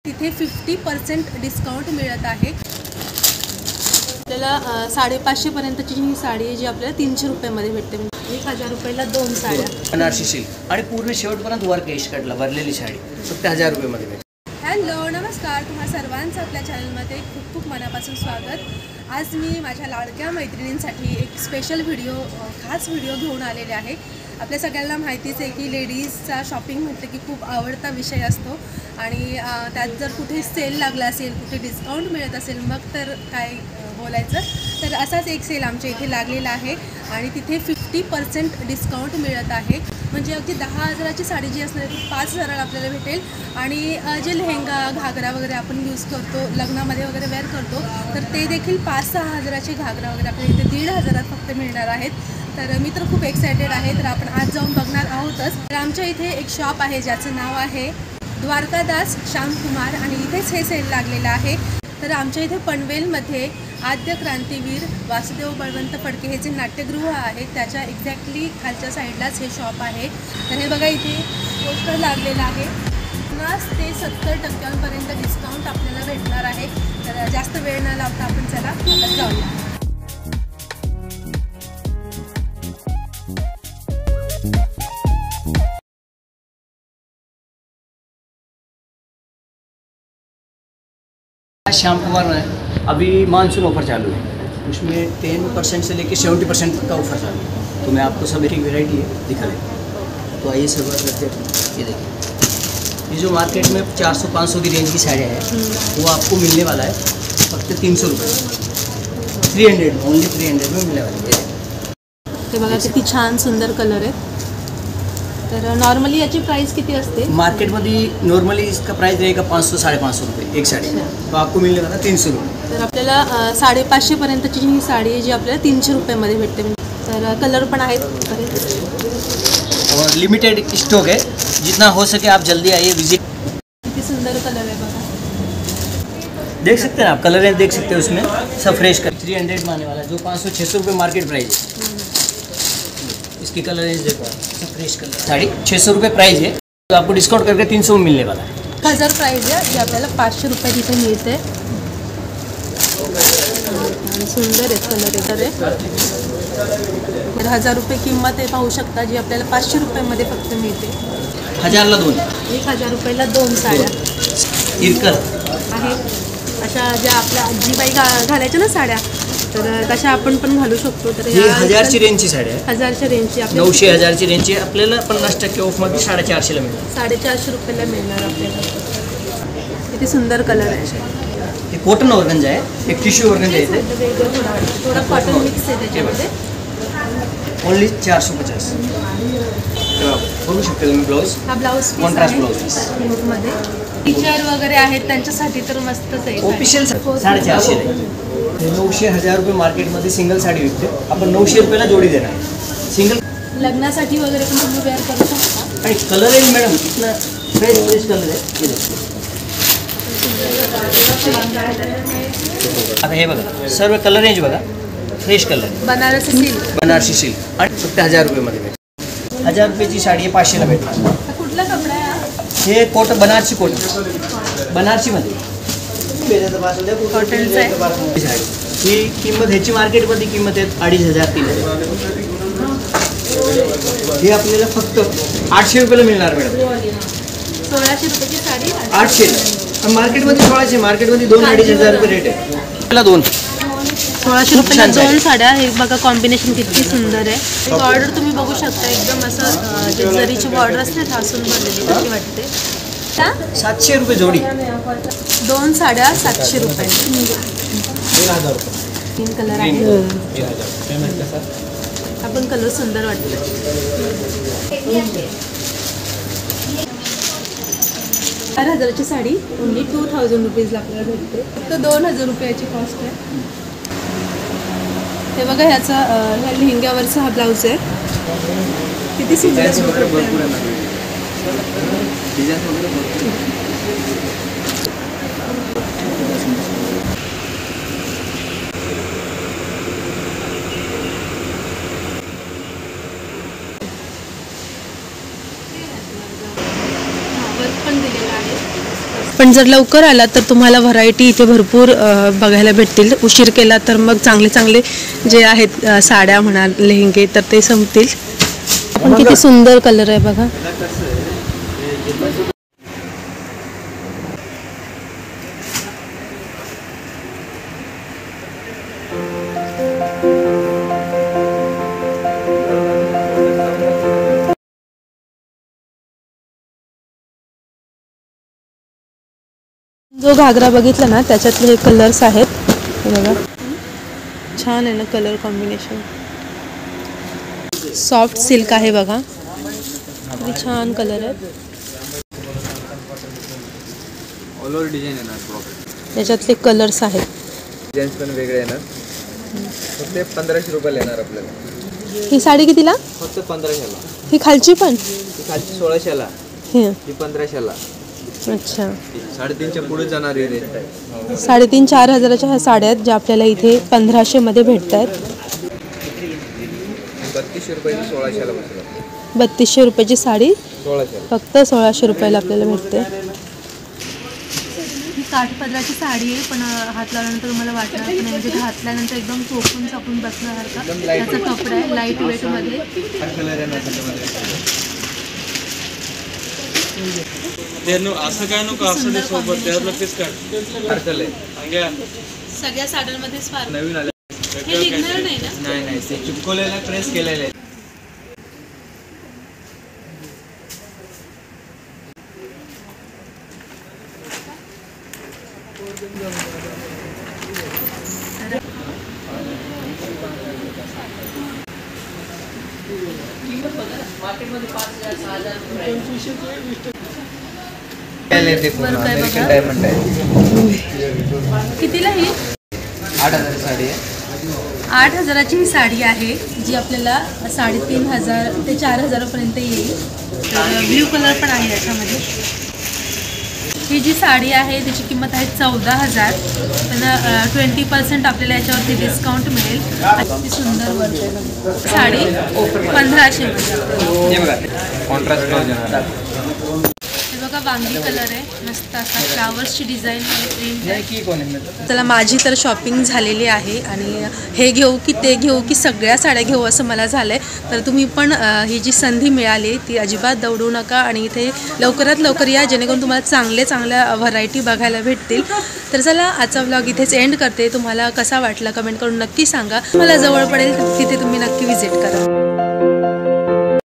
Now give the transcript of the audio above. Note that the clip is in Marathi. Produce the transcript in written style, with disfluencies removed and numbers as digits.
तिथे 50% डिस्काउंट मिळत आहे। आपल्याला 550 पर्यंतची ही साडी आहे जी आपल्याला 300 रुपयामध्ये भेटते। 1000 रुपयाला 2 साड्या बनारसी सिल्क आणि पूर्ण शेवटपर्यंत वर्क आहे कटला भरलेली साडी फक्त 1000 रुपयामध्ये भेटते। हॅलो नमस्कार, तुम्हा सर्वांचं आपल्या चॅनलमध्ये खूप खूप मनापासून स्वागत। आज मी माझ्या लाडक्या मैत्रिणींसाठी एक स्पेशल व्हिडिओ खास व्हिडिओ घेऊन आलेले आहे। आपल्या सगळ्यांना माहितीच आहे की लेडीजचा शॉपिंग म्हटलं की खूप आवडता विषय असतो आणि त्यात जर कुठे सेल लागला असेल, कुठे डिस्काउंट मिळत असेल मग तर काय बोलायचं। तर असाच एक सेल आमच्या इथे लागलेला आहे आणि तिथे 50% डिस्काउंट मिळत आहे। म्हणजे अगदी 10,000ची साडी जी असणार ती 5,000ला आपल्याला भेटेल आणि जे लेहंगा घागरा वगैरे आपण यूज करतो लग्नामध्ये वगैरे वेअर करतो तर ते देखील 5-6 हजाराचे घागरा वगैरे आपल्याला इथे 1,500 फक्त मिळणार आहेत। तर मी तर खूप एक्सायटेड आहे। तर आपण आज जाऊन बघणार आहोतच। तर आमच्या इथे एक शॉप आहे ज्याचं नाव आहे द्वारकादास श्यामकुमार आणि इथेच हे सेल लागलेलं आहे। तर आमच्या इथे पनवेलमध्ये आद्य क्रांतीवीर वासुदेव बळवंत फडके हे जे नाट्यगृह आहे त्याच्या एक्झॅक्टली खालच्या साईडलाच हे शॉप आहे। तर हे बघा इथे पोस्टर लागलेलं आहे। 50 ते 70% डिस्काउंट आपल्याला भेटणार आहे। तर जास्त वेळ न लावता आपण चला आता जाऊया। श्याम कुमार है। अभी मानसून ऑफर चालू है, उसमें 10% से लेकर 70% तक का ऑफर चालू है। तो मैं आपको सब एक वेराइटी है दिखा देता। तो आइए सब करते हैं। ये देखिए, ये जो मार्केट में 400-500 की रेंज की साड़ियाँ हैं वो आपको मिलने वाला है फक्त 300 रुपये 300 ओनली 300 में मिलने वाली है। ते बघा किती छान सुंदर कलर है। तर नॉर्मली याची प्राइस किती असते? मार्केट में नॉर्मली इसका प्राइस रहेगा 500-550 रुपये एक साड़ी, तो आपको मिलने वाला 300 रुपये। तर आपल्याला 550 पर्यंतची ही साडी आहे जी आपल्याला 300 रुपयामध्ये भेटते। तर कलर पण आहेत और लिमिटेड स्टॉक है, जितना हो सके आप जल्दी आइए विजिट। किती सुंदर कलर है बघा, देख सकते हैं आप, कलर है देख सकते हैं उसमें सब फ्रेश कर 300 में आने वाला है, जो 500-600 रुपये मार्केट प्राइस है। इसकी कलर रेंज देखो, सब फ्रेश कलर साड़ी 600 रुपये प्राइस है, तो आपको डिस्काउंट करके 300 में मिलने वाला है। 1000 प्राइस आहे जे आपल्याला 500 रुपये तिथे मिळते। सुंदर आहे कलर आहे। 1000 रुपये किंमत आहे, पाहू शकता जी आपल्याला 500 रुपयामध्ये फक्त मिळते। 1000ला 2, 1000 रुपयाला 2 साड्या इरकल आहेत। अशा ज्या आपल्या आजीबाई घालायच्या ना साड्या, तर तशा आपण पण घालू शकतो। तर ही 1000ची रेंजची साडी आहे। 1000च्या रेंजची 900-1000ची रेंजची आपल्याला 50% ऑफमध्ये 450ला मिळणार। 450 रुपयाला मिळणार आपल्याला। किती सुंदर कलर आहे। हे कॉटन ऑर्गंजा आहे, एक टिश्यू ऑर्गंजा आहे, थोडा कॉटन मिक्स आहे त्याच्यामध्ये। ओनली 450 बघू शकता तुम्ही। ब्लाउज हा ब्लाउज कॉन्ट्रास्ट ब्लाउज मध्ये टीचर वगैरे आहेत त्यांच्यासाठी तर मस्तच आहे। ऑफिशियल 450 आहे। 900-1000 रुपये मार्केटमध्ये सिंगल साडी विकते, आपण 900 रुपयाला जोडी देणार सिंगल। लग्नासाठी वगैरे पण तुम्ही वेअर करू शकता। आणि कलर आहे मॅडम इतना फ्रेश कलर आहे। आता हे बघा सर्व कलर रेंज बघा, फ्रेश कलर बनारसी सिल्क आणि फक्त 1000 रुपयामध्ये भेटते। 1000 रुपयाची साडी आहे 500ला भेटणार। कुठला कपडा आहे? हे कॉटन बनारसी बनारसीमध्ये कॉटनचं आहे। ही किंमत ह्याची मार्केटमध्ये किंमत आहे 2500-3000। हे आपल्याला फक्त 800 रुपयाला मिळणार मॅडम। 1600 रुपयाची साडी 800, मार्केटमध्ये 1600, मार्केटमध्ये 2-2.5 रुपये रेट आहे। त्याला 2 1600 रुपयाला 2 साड्या। हे बघा कॉम्बिनेशन किती सुंदर आहे। बॉर्डर तुम्ही बघू शकता, एकदम असं जे जरीची बॉर्डर असते ठासून भरलेली कशी वाटते। 700 रुपये जोडी, 2 साड्या 700 रुपये। 3 कलर आहे। आपण कलर सुंदर वाटतो। 4000ची साडी ओनली 2000 रुपीजला आपल्याला भेटते। फक्त 2000 रुपयाची कॉस्ट आहे। हे बघा ह्याचा ह्या लेहंग्यावरचा हा ब्लाऊज आहे, किती सुंदर आहे। वर्क पण दिलेलं आहे। पण जर लवकर आलात तर तुम्हाला व्हरायटी इथे भरपूर बघायला भेटतील. उशीर केला तर मग चांगले चांगले जे आहेत साड्या म्हणा, लेहंगे तर ते संपतील. पण किती सुंदर कलर आहे बघा. जो घागरा बघितला ना त्याच्यातले हे कलर्स आहेत. हे बघा छान आहे ना कलर कॉम्बिनेशन. सॉफ्ट सिल्क आहे बघा, किती छान कलर आहे. ऑल ओव्हर डिझाईन येणार. त्याच्यातले कलर्स आहेत. डिझाईन्स पण वेगळे येणार. फक्त 1500 रुपये येणार आपल्याला. ही साडी कितीला? फक्त 1500ला. ही खालची पण? ही खालची 1600ला, ही 1500ला. अच्छा, 350च्या पुढे जाणार आहे रेट. 3,500-4 हजाराच्या ह्या साड्या आहेत ज्या आपल्याला इथे 1500 मध्ये भेटत आहेत. 3200 रुपयाची 1600ला बसला. 3200 रुपयाची साडी 1600. फक्त 1600 रुपयाला आपल्याला भेटते. ही काठपदराची साडी आहे, पण हात लावल्यानंतर तुम्हाला वाटणार नाही, म्हणजे घातल्यानंतर एकदम चोपून चापून बसण्यासारखा त्याचा कपडा आहे. लाईट वेटमध्ये. कलर येणार त्याच्यामध्ये. असं काय नको असं ते सोबत त्याला पीस काढ. पार्सल आहे. सगळ्या साड्यांमध्येच फार नवीन आले. हे निघणार नाही ना? नाही नाही, ते चिपकवलेलं प्रेस केलेलं आहे. अमेरिकन डायमंड आहे. कितीला ही? 8000 साडी आहे. 8,000ची ही साडी आहे जी आपल्याला 3,500 ते 4,000 पर्यंत येईल. ब्ल्यू कलर पण आहे याच्यामध्ये. ही जी साडी आहे त्याची किंमत आहे 14,000. पण 20% आपल्याला याच्यावरती डिस्काउंट मिळेल. अशी सुंदर वर्क आहे साडी. 1500 मध्ये. हे बघा कॉन्ट्रास्ट ब्लाउज येणार. हे बघा वांगी कलर आहे, मस्त असा फ्लावर्सची डिझाईन आहे, प्रिंट आहे. की कोण आहे? चला, माझी तर शॉपिंग झालेली आहे आणि हे घेऊ की ते घेऊ की सगळ्या साड्या घेऊ असं मला झालं आहे. तर तुम्ही पण ही जी संधी मिळाली ती अजिबात दवडू नका आणि इथे लवकरात लवकर या, जेणेकरून तुम्हाला चांगल्या व्हरायटी बघायला भेटतील. तर चला, आजचा व्लॉग इथेच एंड करते. तुम्हाला कसा वाटला कमेंट करून नक्की सांगा. मला जवळ पडेल तिथे तुम्ही नक्की व्हिजिट करा.